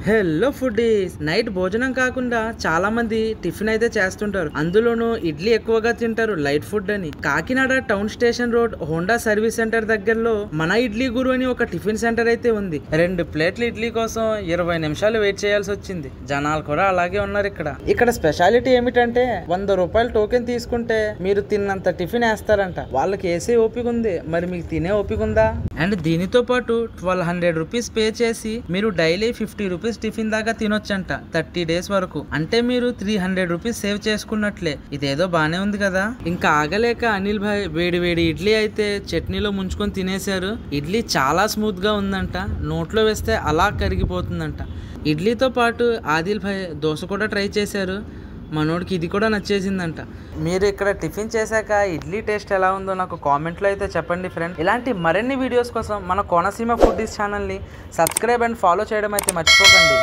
Hello foodies, night భోజనం కాకుండా చాలా మంది టిఫిన్ అయితే చేస్తుంటారు. అందులోనూ ఇడ్లీ ఎక్కువగా తింటారు లైట్ ఫుడ్ అని. Kakinada town station road Honda service centre దగ్గరలో మన ఇడ్లీ గురు అని ఒక టిఫిన్ సెంటర్ అయితే ఉంది. 2 ప్లేట్ల ఇడ్లీ కోసం 20 నిమిషాలు వెయిట్ చేయాల్సి వచ్చింది. జనాలు కూడా అలాగే ఉన్నారు. ఇక్కడ స్పెషాలిటీ ఏమిటంటే 100 రూపాయలు టోకెన్ తీసుకుంటే మీరు తిన్నంత టిఫిన్ వేస్తారంట. వాళ్ళకి వేసే ఓపిక ఉంది, మరి మీకు తినే ఓపిక ఉందా? అండ్ దీనితో పాటు 1200 రూపీస్ పే చేసి మీరు డైలీ 50 రూపీస్ టిఫిన్ దాకా తినొచ్చంట 30 డేస్ వరకు. అంటే మీరు 300 రూపీస్ సేవ్ చేసుకున్నట్లే. ఇదేదో బానే ఉంది కదా. ఇంకా ఆగలేక అనిల్ భాయ్ వేడి వేడి ఇడ్లీ అయితే చట్నీలో ముంచుకొని తినేశారు. ఇడ్లీ చాలా స్మూత్ గా ఉందంట, నోట్లో వేస్తే అలా కరిగిపోతుందంట. ఇడ్లీతో పాటు ఆదిల్ భాయ్ దోశ కూడా ట్రై చేశారు. మనోడికి ఇది కూడా నచ్చేసిందంట. మీరు ఇక్కడ టిఫిన్ చేశాక ఇడ్లీ టేస్ట్ ఎలా ఉందో నాకు కామెంట్లో అయితే చెప్పండి ఫ్రెండ్. ఇలాంటి మరిన్ని వీడియోస్ కోసం మన కోనసీమ ఫుడ్డీస్ ఛానల్ని సబ్స్క్రైబ్ అండ్ ఫాలో చేయడం అయితే మర్చిపోకండి.